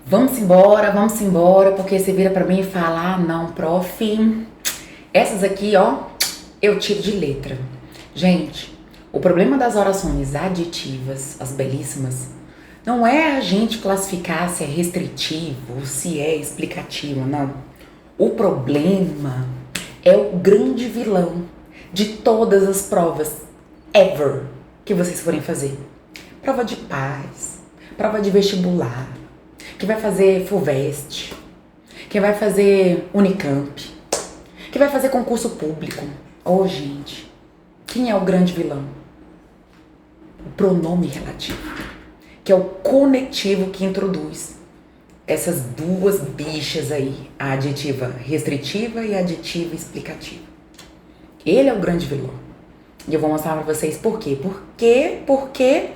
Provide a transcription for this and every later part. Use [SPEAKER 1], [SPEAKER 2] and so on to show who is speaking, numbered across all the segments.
[SPEAKER 1] Vamos embora, porque você vira pra mim e fala, ah, não, prof, essas aqui, ó, eu tiro de letra. Gente, o problema das orações aditivas, as belíssimas, não é a gente classificar se é restritivo ou se é explicativo, não. O problema é o grande vilão de todas as provas ever que vocês forem fazer. Prova de paz, prova de vestibular, que vai fazer FUVEST, que vai fazer Unicamp, que vai fazer concurso público. Oh, gente, quem é o grande vilão? O pronome relativo, que é o conectivo que introduz essas duas bichas aí, a aditiva restritiva e a aditiva explicativa. Ele é o grande vilão. E eu vou mostrar pra vocês por quê. Porque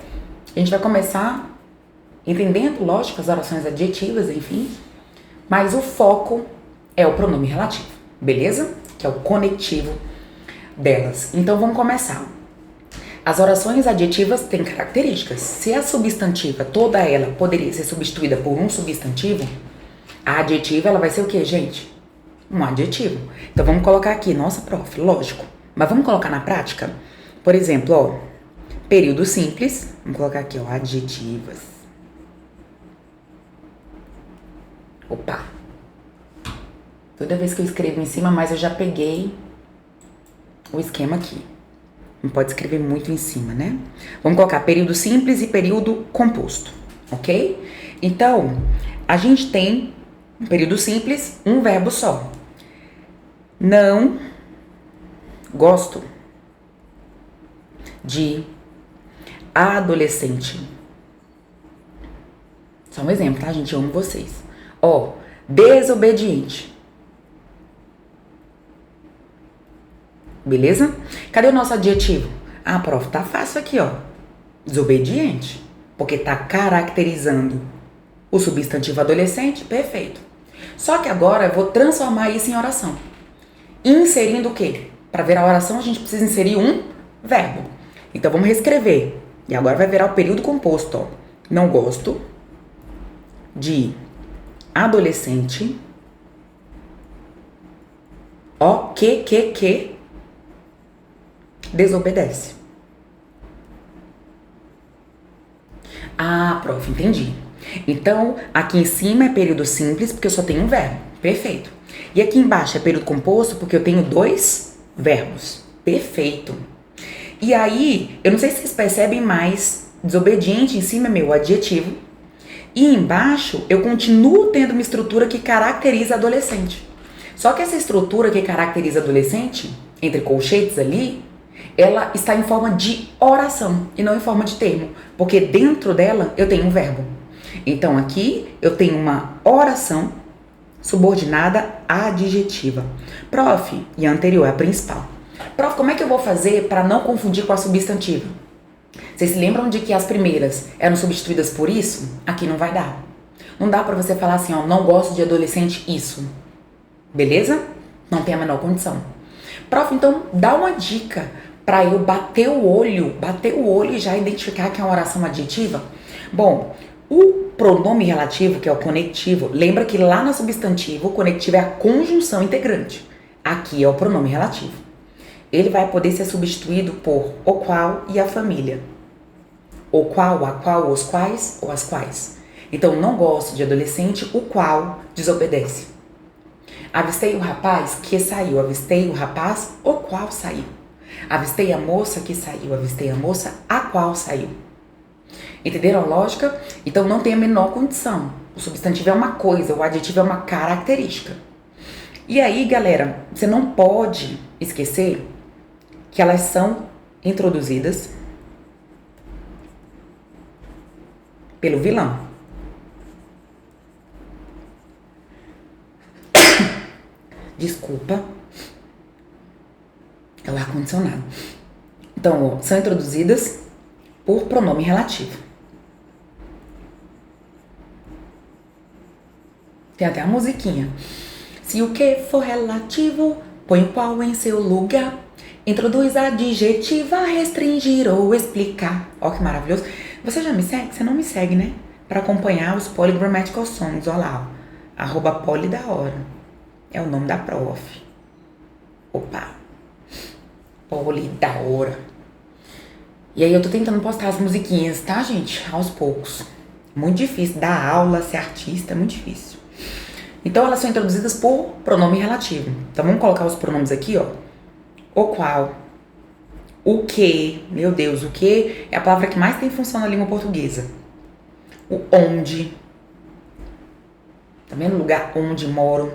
[SPEAKER 1] a gente vai começar entendendo, lógico, as orações adjetivas, enfim, mas o foco é o pronome relativo, beleza? Que é o conectivo delas. Então vamos começar. As orações adjetivas têm características. Se a substantiva, toda ela, poderia ser substituída por um substantivo, a adjetiva, ela vai ser o quê, gente? Um adjetivo. Então vamos colocar aqui, nossa, prof, lógico. Mas vamos colocar na prática? Por exemplo, ó, período simples, vamos colocar aqui, ó, adjetivas. Opa! Toda vez que eu escrevo em cima, mas eu já peguei o esquema aqui. Não pode escrever muito em cima, né? Vamos colocar período simples e período composto, ok? Então, a gente tem um período simples, um verbo só. Não gosto de adolescente. Só um exemplo, tá, gente? Eu amo vocês. Ó, desobediente. Beleza? Cadê o nosso adjetivo? Ah, prof, tá fácil aqui, ó. Desobediente. Porque tá caracterizando o substantivo adolescente. Perfeito. Só que agora eu vou transformar isso em oração. Inserindo o quê? Para ver a oração, a gente precisa inserir um verbo. Então, vamos reescrever. E agora vai virar o período composto, ó. Não gosto de adolescente. Ó, que desobedece. Ah, prof, entendi. Então, aqui em cima é período simples, porque eu só tenho um verbo. Perfeito. E aqui embaixo é período composto, porque eu tenho dois verbos. Perfeito. E aí, eu não sei se vocês percebem, mas desobediente em cima é meu adjetivo. E embaixo, eu continuo tendo uma estrutura que caracteriza adolescente. Só que essa estrutura que caracteriza adolescente, entre colchetes ali, ela está em forma de oração e não em forma de termo, porque dentro dela eu tenho um verbo. Então aqui eu tenho uma oração subordinada adjetiva. Prof, e a anterior é a principal. Prof, como é que eu vou fazer para não confundir com a substantiva? Vocês se lembram de que as primeiras eram substituídas por isso? Aqui não vai dar. Não dá para você falar assim, ó, não gosto de adolescente, isso. Beleza? Não tem a menor condição. Prof, então dá uma dica para eu bater o olho e já identificar que é uma oração adjetiva? Bom, o pronome relativo, que é o conectivo, lembra que lá no substantivo, o conectivo é a conjunção integrante. Aqui é o pronome relativo. Ele vai poder ser substituído por o qual e a família. O qual, a qual, os quais ou as quais. Então, não gosto de adolescente, o qual desobedece. Avistei o rapaz que saiu, avistei o rapaz, o qual saiu. Avistei a moça que saiu, avistei a moça, a qual saiu. Entenderam a lógica? Então não tem a menor condição. O substantivo é uma coisa, o adjetivo é uma característica. E aí, galera, você não pode esquecer que elas são introduzidas pelo vilão. Desculpa. É o ar-condicionado. Então, ó, são introduzidas por pronome relativo. Tem até a musiquinha. Se o que for relativo, põe o qual em seu lugar. Introduz adjetiva, restringir ou explicar. Ó que maravilhoso. Você já me segue? Você não me segue, né? para acompanhar os Polygrammatical Songs. Olha lá, ó. @polidaora. É o nome da prof. Opa. Polidaora. E aí eu tô tentando postar as musiquinhas, tá, gente? Aos poucos. Muito difícil. Dar aula, ser artista, é muito difícil. Então elas são introduzidas por pronome relativo. Então vamos colocar os pronomes aqui, ó. O qual. O que. Meu Deus, o que é a palavra que mais tem função na língua portuguesa. O onde. Tá vendo? O lugar onde moro.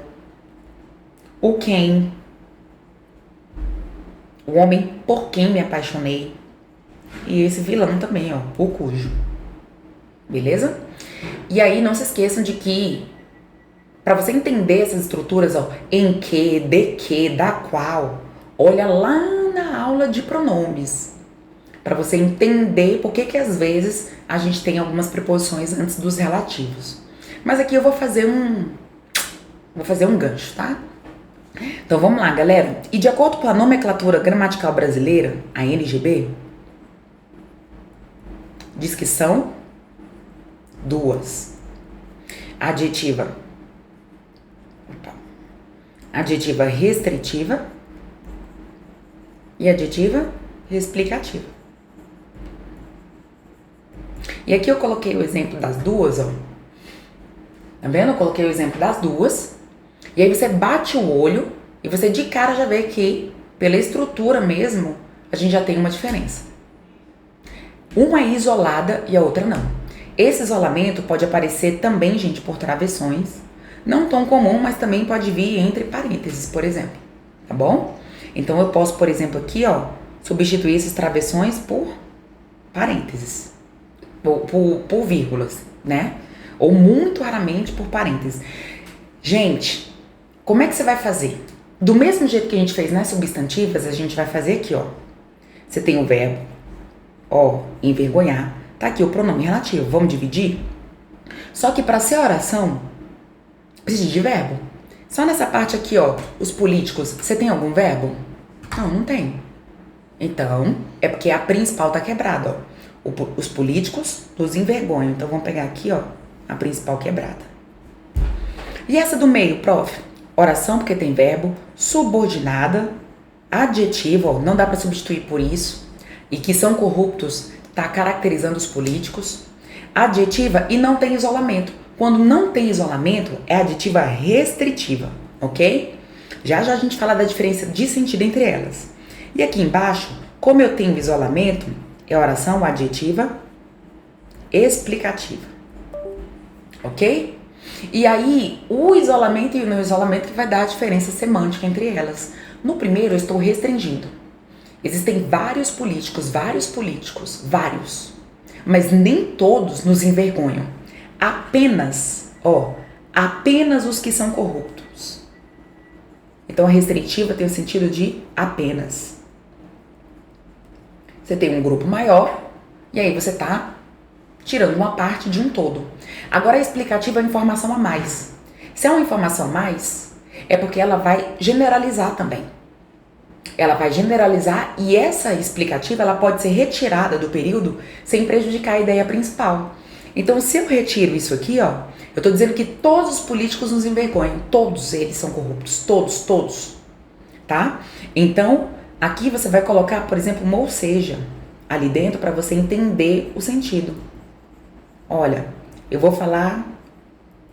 [SPEAKER 1] O quem. O homem por quem me apaixonei. E esse vilão também, ó. O cujo. Beleza? E aí não se esqueçam de que para você entender essas estruturas, ó, em que, de que, da qual, olha lá na aula de pronomes. Para você entender por que às vezes a gente tem algumas preposições antes dos relativos. Mas aqui eu vou fazer um gancho, tá? Então vamos lá, galera. E de acordo com a nomenclatura gramatical brasileira, a NGB, diz que são duas. Adjetiva restritiva e adjetiva explicativa. E aqui eu coloquei o exemplo das duas, ó. Tá vendo? Eu coloquei o exemplo das duas. E aí você bate o olho e você de cara já vê que, pela estrutura mesmo, a gente já tem uma diferença. Uma é isolada e a outra não. Esse isolamento pode aparecer também, gente, por travessões. Não tão comum, mas também pode vir entre parênteses, por exemplo. Tá bom? Então eu posso, por exemplo, aqui, ó, substituir esses travessões por parênteses. Por vírgulas, né? Ou muito raramente por parênteses. Gente, como é que você vai fazer? Do mesmo jeito que a gente fez nas substantivas, a gente vai fazer aqui, ó. Você tem o verbo, ó, envergonhar. Tá aqui o pronome relativo. Vamos dividir? Só que para ser oração, precisa de verbo. Só nessa parte aqui, ó, os políticos, você tem algum verbo? Não, não tem. Então, é porque a principal tá quebrada, ó. Os políticos nos envergonham. Então, vamos pegar aqui, ó, a principal quebrada. E essa do meio, prof? Oração, porque tem verbo, subordinada, adjetivo, ó, não dá para substituir por isso, e que são corruptos, tá caracterizando os políticos. Adjetiva e não tem isolamento. Quando não tem isolamento, é adjetiva restritiva, ok? Já já a gente fala da diferença de sentido entre elas. E aqui embaixo, como eu tenho isolamento, é oração adjetiva explicativa, ok? E aí, o isolamento e o não isolamento que vai dar a diferença semântica entre elas. No primeiro, eu estou restringindo. Existem vários políticos, vários. Mas nem todos nos envergonham. Apenas os que são corruptos. Então, a restritiva tem o sentido de apenas. Você tem um grupo maior, e aí você tá tirando uma parte de um todo. Agora, a explicativa é uma informação a mais. Se é uma informação a mais, é porque ela vai generalizar também. Ela vai generalizar e essa explicativa ela pode ser retirada do período sem prejudicar a ideia principal. Então, se eu retiro isso aqui, ó, eu tô dizendo que todos os políticos nos envergonham. Todos eles são corruptos. Todos. Tá? Então, aqui você vai colocar, por exemplo, uma ou seja ali dentro para você entender o sentido. Olha, eu vou falar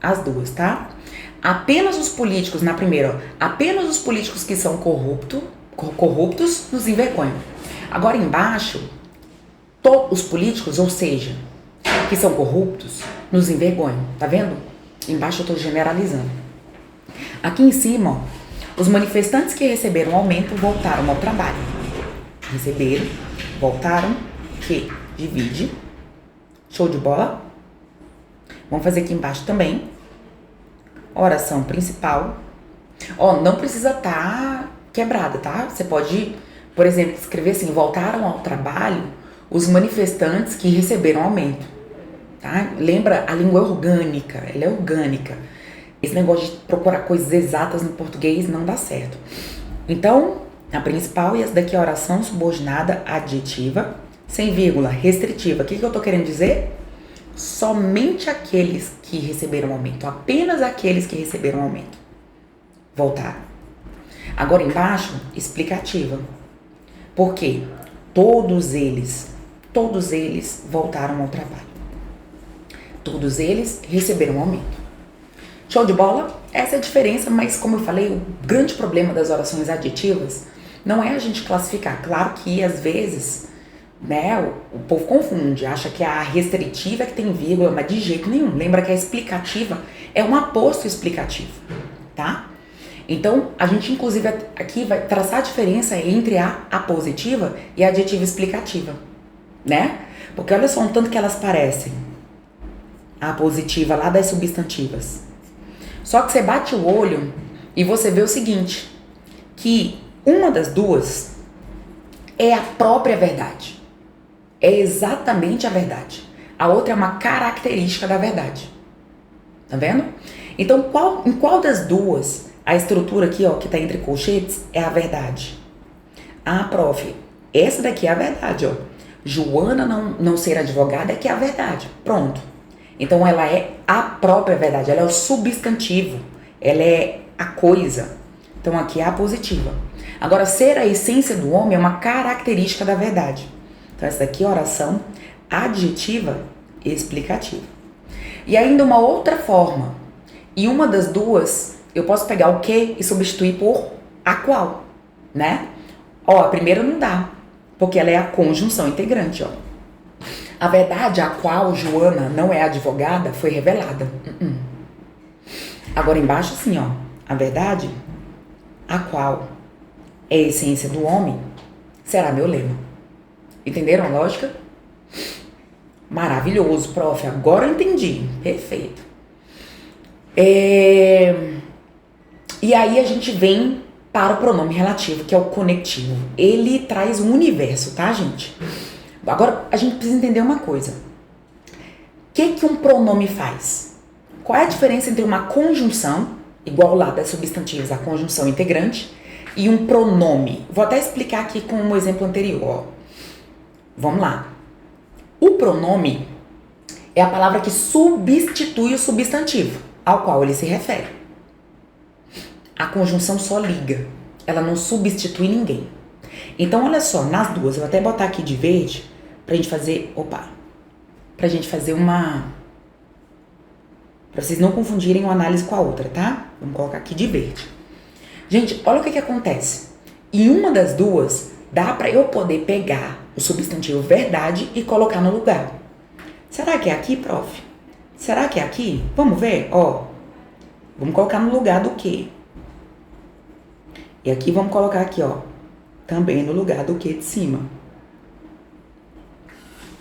[SPEAKER 1] as duas, tá? Apenas os políticos, na primeira, ó, apenas os políticos que são corruptos nos envergonham. Agora embaixo, todos os políticos, ou seja, que são corruptos, nos envergonham. Tá vendo? Embaixo eu tô generalizando. Aqui em cima, ó, os manifestantes que receberam aumento voltaram ao trabalho. Receberam, voltaram, que divide. Show de bola? Vamos fazer aqui embaixo também. Oração principal. Ó, não precisa estar quebrada, tá? Você pode, por exemplo, escrever assim: voltaram ao trabalho os manifestantes que receberam aumento, tá? Lembra, a língua é orgânica, ela é orgânica. Esse negócio de procurar coisas exatas no português não dá certo. Então, a principal e essa daqui é a oração subordinada adjetiva, sem vírgula, restritiva. O que eu tô querendo dizer? Somente aqueles que receberam aumento, apenas aqueles que receberam aumento, voltaram. Agora embaixo, explicativa. Por quê? Todos eles voltaram ao trabalho. Todos eles receberam aumento. Show de bola? Essa é a diferença, mas como eu falei, o grande problema das orações adjetivas não é a gente classificar. Claro que às vezes, né, o povo confunde, acha que a restritiva é que tem vírgula, mas de jeito nenhum. Lembra que a explicativa é um aposto explicativo, tá? Então, a gente inclusive aqui vai traçar a diferença entre a apositiva e a adjetiva explicativa, né? Porque olha só um tanto que elas parecem. A apositiva lá das substantivas. Só que você bate o olho e você vê o seguinte, que uma das duas é a própria verdade. É exatamente a verdade. A outra é uma característica da verdade. Tá vendo? Então, em qual das duas a estrutura aqui, ó, que tá entre colchetes, é a verdade? Ah, prof, essa daqui é a verdade, ó. Joana não ser advogada é que é a verdade. Pronto. Então, ela é a própria verdade. Ela é o substantivo. Ela é a coisa. Então, aqui é a positiva. Agora, ser a essência do homem é uma característica da verdade. Então, essa daqui é a oração adjetiva explicativa. E ainda uma outra forma. E uma das duas, eu posso pegar o que e substituir por a qual, né? Ó, a primeira não dá, porque ela é a conjunção integrante, ó. A verdade a qual Joana não é advogada foi revelada. Agora embaixo assim, ó. A verdade a qual é a essência do homem será meu lema. Entenderam a lógica? Maravilhoso, prof. Agora eu entendi. Perfeito. E aí a gente vem para o pronome relativo, que é o conectivo. Ele traz um universo, tá, gente? Agora a gente precisa entender uma coisa. O que um pronome faz? Qual é a diferença entre uma conjunção, igual lá das substantivos, a conjunção integrante, e um pronome? Vou até explicar aqui com um exemplo anterior, ó. Vamos lá. O pronome é a palavra que substitui o substantivo ao qual ele se refere. A conjunção só liga, ela não substitui ninguém. Então, olha só, nas duas, eu vou até botar aqui de verde pra gente fazer, pra vocês não confundirem uma análise com a outra, tá? Vamos colocar aqui de verde. Gente, olha o que acontece. Em uma das duas, dá pra eu poder pegar o substantivo verdade e colocar no lugar. Será que é aqui, prof? Será que é aqui? Vamos ver, ó. Vamos colocar no lugar do quê? E aqui vamos colocar aqui, ó. Também no lugar do que de cima.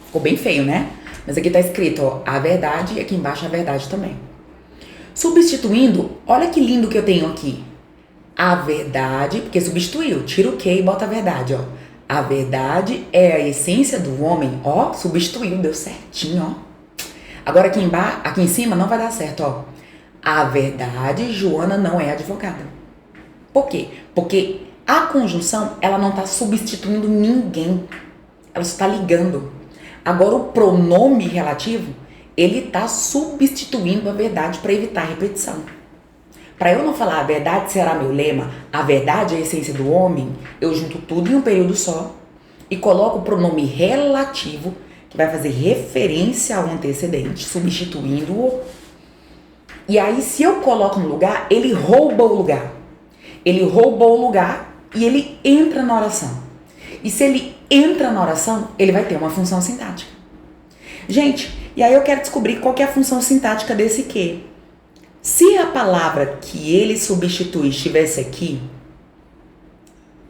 [SPEAKER 1] Ficou bem feio, né? Mas aqui tá escrito, ó, a verdade, e aqui embaixo a verdade também. Substituindo, olha que lindo que eu tenho aqui. A verdade, porque substituiu, tira o que e bota a verdade, ó. A verdade é a essência do homem, ó, substituiu, deu certinho, ó. Agora aqui em cima não vai dar certo, ó. A verdade, Joana não é advogada. Por quê? Porque a conjunção, ela não tá substituindo ninguém. Ela só tá ligando. Agora, o pronome relativo, ele tá substituindo a verdade para evitar repetição. Para eu não falar a verdade será meu lema, a verdade é a essência do homem, eu junto tudo em um período só e coloco o pronome relativo, que vai fazer referência ao antecedente, substituindo-o. E aí, se eu coloco no lugar, ele rouba o lugar. Ele roubou o lugar e ele entra na oração. E se ele entra na oração, ele vai ter uma função sintática. Gente, e aí eu quero descobrir qual que é a função sintática desse que. Se a palavra que ele substitui estivesse aqui,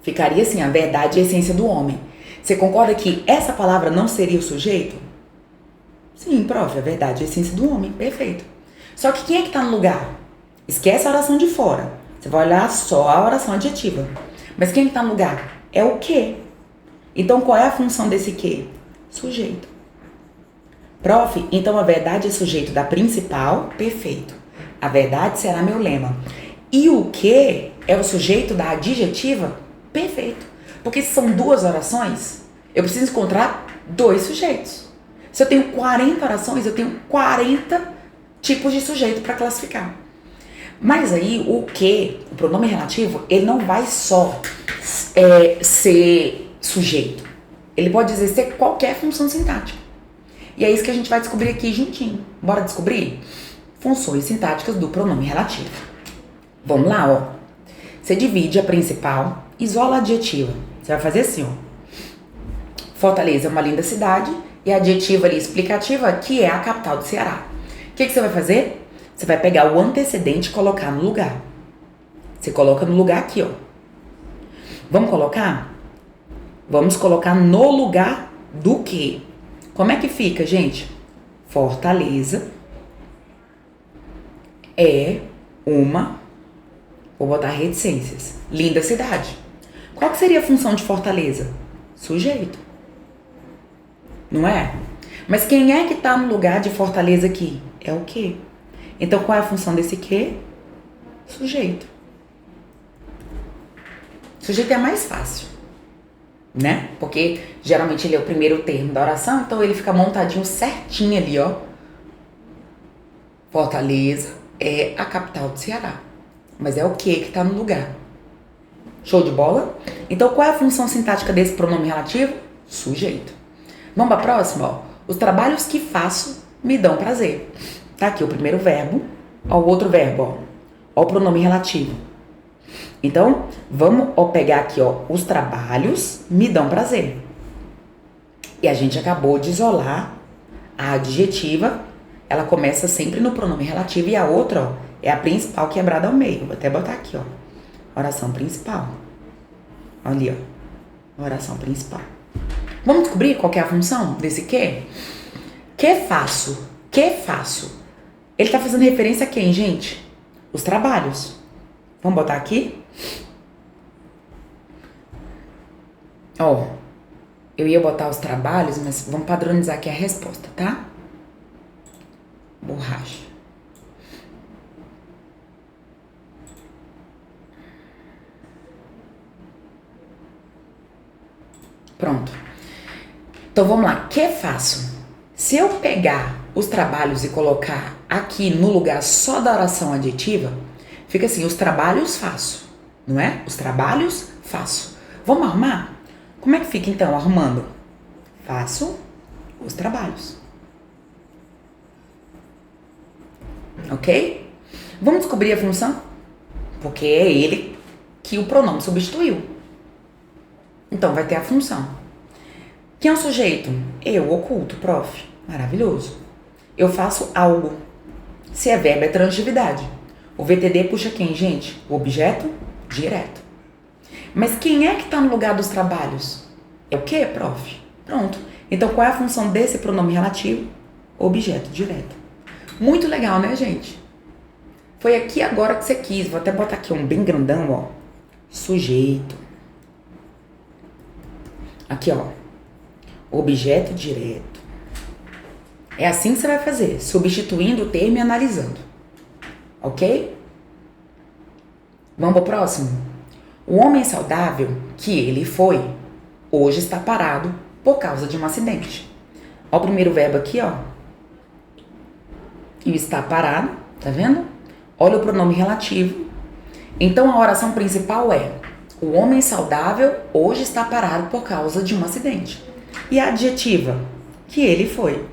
[SPEAKER 1] ficaria assim, a verdade e a essência do homem. Você concorda que essa palavra não seria o sujeito? Sim, prof, a verdade e a essência do homem, perfeito. Só que quem é que está no lugar? Esquece a oração de fora. Você vai olhar só a oração adjetiva. Mas quem é que está no lugar? É o que. Então, qual é a função desse que? Sujeito. Prof, então a verdade é sujeito da principal? Perfeito. A verdade será meu lema. E o que é o sujeito da adjetiva? Perfeito. Porque se são duas orações, eu preciso encontrar dois sujeitos. Se eu tenho 40 orações, eu tenho 40 tipos de sujeito para classificar. Mas aí, o pronome relativo, ele não vai só ser sujeito. Ele pode exercer qualquer função sintática. E é isso que a gente vai descobrir aqui juntinho. Bora descobrir? Funções sintáticas do pronome relativo. Vamos lá, ó. Você divide a principal, isola a adjetiva. Você vai fazer assim, ó. Fortaleza é uma linda cidade e a adjetiva ali explicativa, que é a capital do Ceará. O que você vai fazer? Você vai pegar o antecedente e colocar no lugar. Você coloca no lugar aqui, ó. Vamos colocar? Vamos colocar no lugar do quê? Como é que fica, gente? Fortaleza é uma... Vou botar reticências. Linda cidade. Qual que seria a função de Fortaleza? Sujeito. Não é? Mas quem é que tá no lugar de Fortaleza aqui? É o quê? Então, qual é a função desse quê? Sujeito. Sujeito é mais fácil, né? Porque geralmente ele é o primeiro termo da oração, então ele fica montadinho certinho ali, ó. Fortaleza é a capital do Ceará. Mas é o que tá no lugar. Show de bola? Então, qual é a função sintática desse pronome relativo? Sujeito. Vamos para a próxima, ó. Os trabalhos que faço me dão prazer. Tá aqui o primeiro verbo, ó, o outro verbo, ó. Ó o pronome relativo. Então, vamos pegar aqui, ó, os trabalhos me dão prazer. E a gente acabou de isolar a adjetiva, ela começa sempre no pronome relativo e a outra, ó, é a principal quebrada ao meio. Vou até botar aqui, ó. Oração principal. Ali, ó. Oração principal. Vamos descobrir qual que é a função desse que? Que faço? Que faço? Ele tá fazendo referência a quem, gente? Os trabalhos. Vamos botar aqui? Ó, eu ia botar os trabalhos, mas vamos padronizar aqui a resposta, tá? Borracha. Pronto. Então vamos lá. Que faço? Se eu pegar os trabalhos e colocar aqui no lugar só da oração adjetiva, fica assim, os trabalhos faço, não é? Os trabalhos faço. Vamos arrumar? Como é que fica então, arrumando? Faço os trabalhos. Ok? Vamos descobrir a função? Porque é ele que o pronome substituiu. Então vai ter a função. Quem é o sujeito? Eu, oculto, prof. Maravilhoso. Eu faço algo. Se é verbo, é transitividade. O VTD puxa quem, gente? O objeto direto. Mas quem é que está no lugar dos trabalhos? É o quê, prof? Pronto. Então, qual é a função desse pronome relativo? Objeto direto. Muito legal, né, gente? Foi aqui agora que você quis. Vou até botar aqui um bem grandão, ó. Sujeito. Aqui, ó. Objeto direto. É assim que você vai fazer, substituindo o termo e analisando. Ok? Vamos pro próximo? O homem saudável que ele foi, hoje está parado por causa de um acidente. Ó o primeiro verbo aqui, ó. E está parado, tá vendo? Olha o pronome relativo. Então a oração principal é: o homem saudável hoje está parado por causa de um acidente. E a adjetiva? Que ele foi.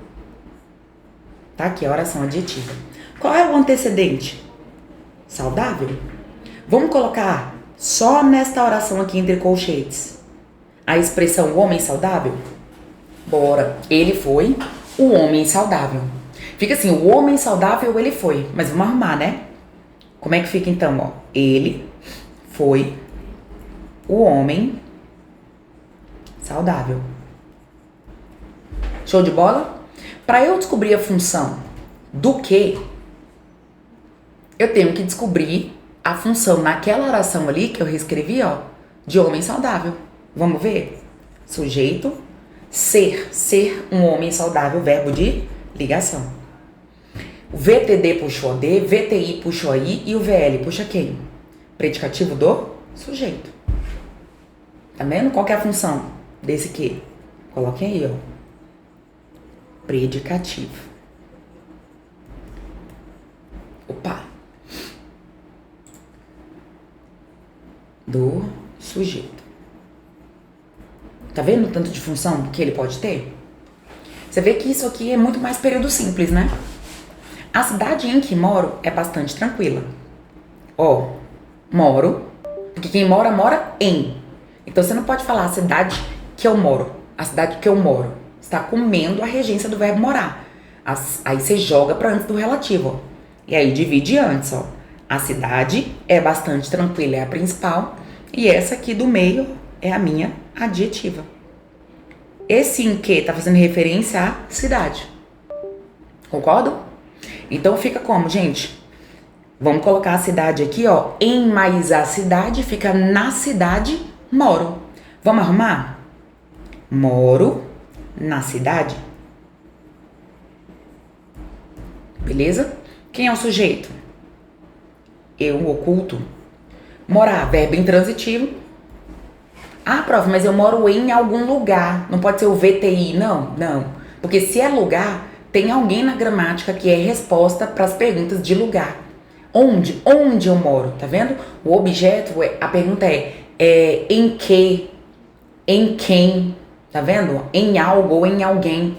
[SPEAKER 1] Tá aqui a oração adjetiva. Qual é o antecedente? Saudável. Vamos colocar só nesta oração aqui entre colchetes a expressão homem saudável? Bora. Ele foi o homem saudável. Fica assim, o homem saudável ele foi. Mas vamos arrumar, né? Como é que fica então, ó? Ele foi o homem saudável. Show de bola? Para eu descobrir a função do que, eu tenho que descobrir a função naquela oração ali que eu reescrevi, ó, de homem saudável. Vamos ver? Sujeito, ser um homem saudável, verbo de ligação. O VTD puxou D, VTI puxou I e o VL puxa quem? Predicativo do sujeito. Tá vendo? Qual que é a função desse que? Coloquem aí, ó. predicativo. Opa. Do sujeito. Tá vendo o tanto de função que ele pode ter? Você vê que isso aqui é muito mais período simples, né? A cidade em que moro é bastante tranquila. Ó, moro, porque quem mora, mora em. Então você não pode falar a cidade que eu moro, a cidade que eu moro. Você tá comendo a regência do verbo morar. Aí você joga pra antes do relativo, ó. E aí divide antes, ó. A cidade é bastante tranquila, é a principal. E essa aqui do meio é a minha adjetiva. Esse em que tá fazendo referência à cidade. Concordo? Então fica como, gente? Vamos colocar a cidade aqui, ó. Em mais a cidade, fica na cidade, moro. Vamos arrumar? Moro na cidade. Beleza? Quem é o sujeito? Eu, oculto. Morar, verbo intransitivo. Ah, prof, mas eu moro em algum lugar. Não pode ser o VTI, não. Porque se é lugar, tem alguém na gramática que é resposta para as perguntas de lugar. Onde? Onde eu moro? Tá vendo? O objeto, a pergunta é em que? Em quem? Tá vendo? Em algo ou em alguém.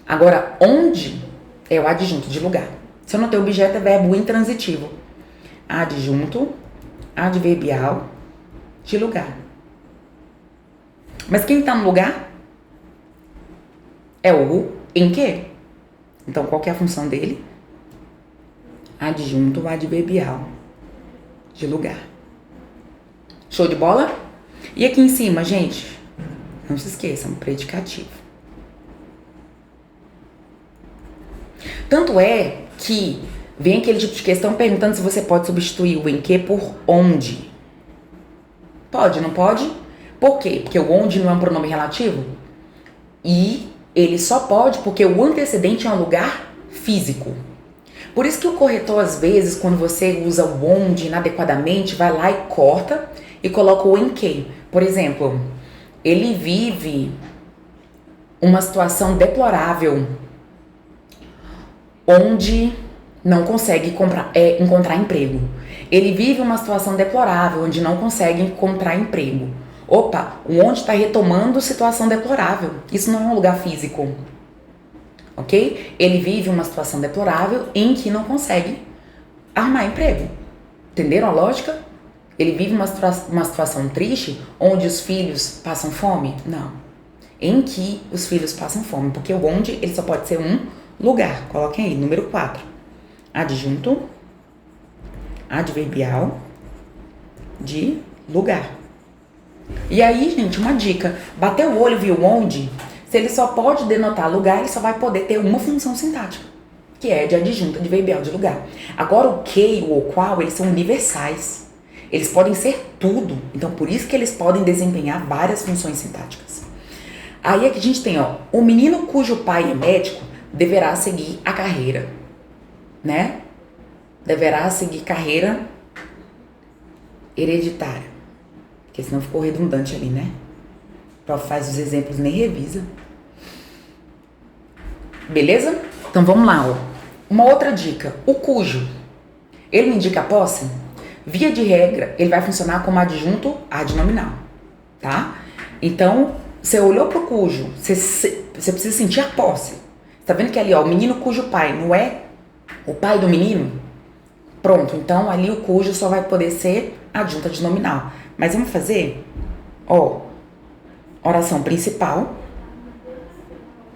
[SPEAKER 1] Agora, onde é o adjunto de lugar. Se eu não tenho objeto, é verbo intransitivo. Adjunto, adverbial, de lugar. Mas quem tá no lugar é o em que. Então, qual que é a função dele? Adjunto adverbial de lugar. Show de bola? E aqui em cima, gente, não se esqueçam, predicativo. Tanto é que vem aquele tipo de questão perguntando se você pode substituir o em que por onde. Pode, não pode? Por quê? Porque o onde não é um pronome relativo? E ele só pode porque o antecedente é um lugar físico. Por isso que o corretor, às vezes, quando você usa o onde inadequadamente, vai lá e corta e coloca o em que. Por exemplo, ele vive uma situação deplorável onde não consegue encontrar emprego. Ele vive uma situação deplorável onde não consegue encontrar emprego. Opa, o onde está retomando situação deplorável. Isso não é um lugar físico. Ok? Ele vive uma situação deplorável em que não consegue arrumar emprego. Entenderam a lógica? Ele vive uma situação triste onde os filhos passam fome? Não. Em que os filhos passam fome. Porque o onde ele só pode ser um lugar. Coloquem aí, número 4. Adjunto, adverbial, de lugar. E aí, gente, uma dica. Bateu o olho, viu onde? Se ele só pode denotar lugar, ele só vai poder ter uma função sintática, que é de adjunto adverbial de lugar. Agora, o que e o qual, eles são universais. Eles podem ser tudo. Então, por isso que eles podem desempenhar várias funções sintáticas. Aí aqui a gente tem, ó, o menino cujo pai é médico deverá seguir a carreira, né? Deverá seguir carreira hereditária. Porque senão ficou redundante ali, né? O prof faz os exemplos, nem revisa. Beleza? Então vamos lá, ó. Uma outra dica. O cujo. Ele me indica a posse? Via de regra, ele vai funcionar como adjunto adnominal, tá? Então, você olhou pro cujo, você precisa sentir a posse. Tá vendo que ali, ó, o menino cujo pai não é o pai do menino? Pronto, então ali o cujo só vai poder ser adjunto adnominal. Mas vamos fazer, ó, oração principal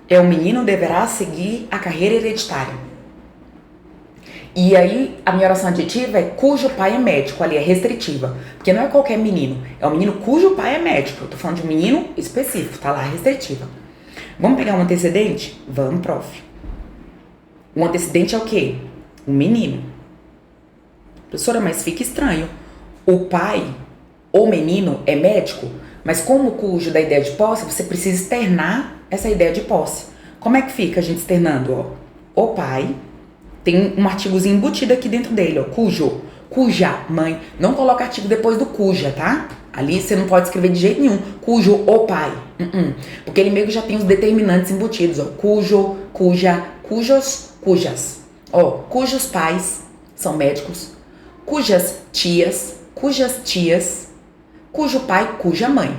[SPEAKER 1] é o menino deverá seguir a carreira hereditária. E aí a minha oração adjetiva é cujo pai é médico, ali é restritiva. Porque não é qualquer menino, é o menino cujo pai é médico. Eu tô falando de um menino específico, tá lá, restritiva. Vamos pegar um antecedente? Vamos, prof. O antecedente é o quê? O menino. Professora, mas fica estranho. O pai, ou menino, é médico, mas como o cujo da ideia de posse, você precisa externar essa ideia de posse. Como é que fica a gente externando, ó? O pai tem um artigozinho embutido aqui dentro dele, ó. Cujo, cuja, mãe. Não coloca artigo depois do cuja, tá? Ali você não pode escrever de jeito nenhum. Cujo, o pai. Porque ele meio que já tem os determinantes embutidos, ó. Cujo, cuja, cujos, cujas. Ó, cujos pais são médicos, cujas tias, cujo pai, cuja mãe.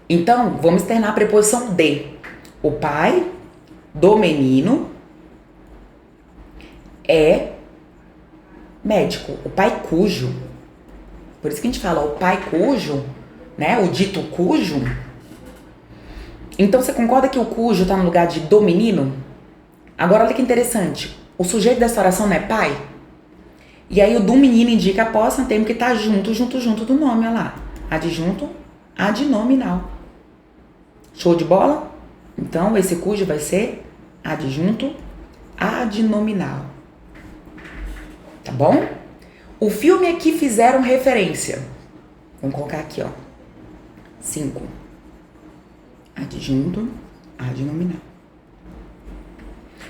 [SPEAKER 1] Então, vamos externar a preposição de. O pai do menino é médico. O pai cujo. Por isso que a gente fala o pai cujo, né? O dito cujo. Então, você concorda que o cujo tá no lugar de do menino? Agora, olha que interessante. O sujeito dessa oração não é pai? E aí, o do menino indica a posse no termo que tá junto do nome, olha lá. Adjunto adnominal. Show de bola? Então, esse cujo vai ser adjunto adnominal. Tá bom? O filme a que fizeram referência. Vamos colocar aqui, ó. 5. Adjunto adnominal.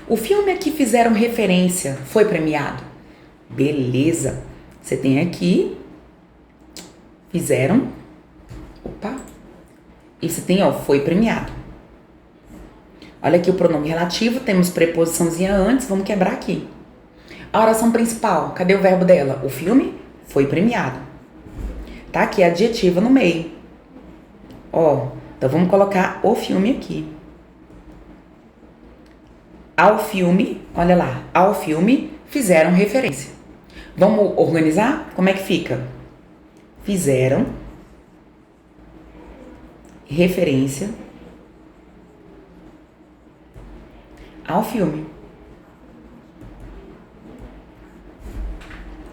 [SPEAKER 1] O filme a que fizeram referência foi premiado? Beleza. Você tem aqui. Fizeram. Opa. E você tem, ó, foi premiado. Olha aqui o pronome relativo. Temos preposiçãozinha antes. Vamos quebrar aqui. A oração principal. Cadê o verbo dela? O filme foi premiado. Tá aqui, adjetiva no meio. Ó. Então, vamos colocar o filme aqui. Ao filme, olha lá, ao filme fizeram referência. Vamos organizar? Como é que fica? Fizeram referência ao filme.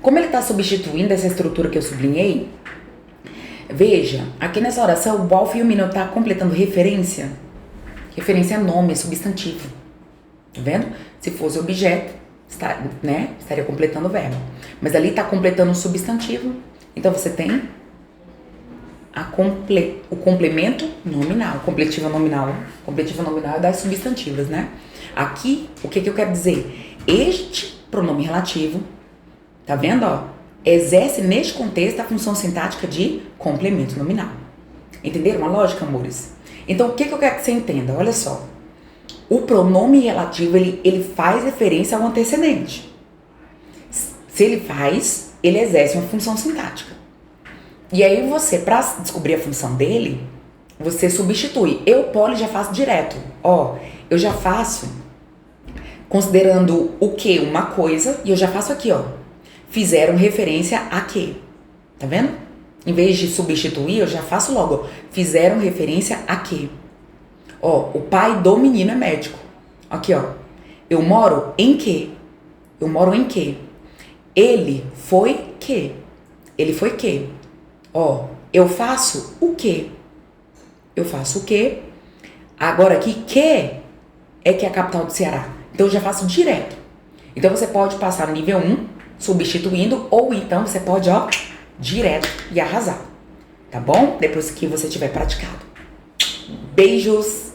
[SPEAKER 1] Como ele está substituindo essa estrutura que eu sublinhei, veja, aqui nessa oração, o ao filme não está completando referência. Referência é nome, é substantivo. Tá vendo? Se fosse objeto, estaria completando o verbo. Mas ali está completando um substantivo. Então, você tem o complemento nominal. Completiva nominal é das substantivas, né? Aqui, o que eu quero dizer? Este pronome relativo, tá vendo, ó? Exerce neste contexto a função sintática de complemento nominal. Entenderam a lógica, amores? Então, o que eu quero que você entenda? Olha só. O pronome relativo, ele faz referência ao antecedente. Se ele faz, ele exerce uma função sintática. E aí você, para descobrir a função dele, você substitui. Eu, Poli, já faço direto. Ó, eu já faço considerando o que? Uma coisa, e eu já faço aqui, ó. Fizeram referência a quê? Tá vendo? Em vez de substituir, eu já faço logo. Fizeram referência a quê? Ó, o pai do menino é médico. Aqui, ó. Eu moro em quê? Eu moro em quê? Ele foi quê? Ele foi quê? Ó, eu faço o quê? Eu faço o quê? Agora aqui, que é que é a capital do Ceará. Então eu já faço direto. Então você pode passar no nível 1, substituindo, ou então você pode, ó, direto e arrasar. Tá bom? Depois que você tiver praticado. Beijos!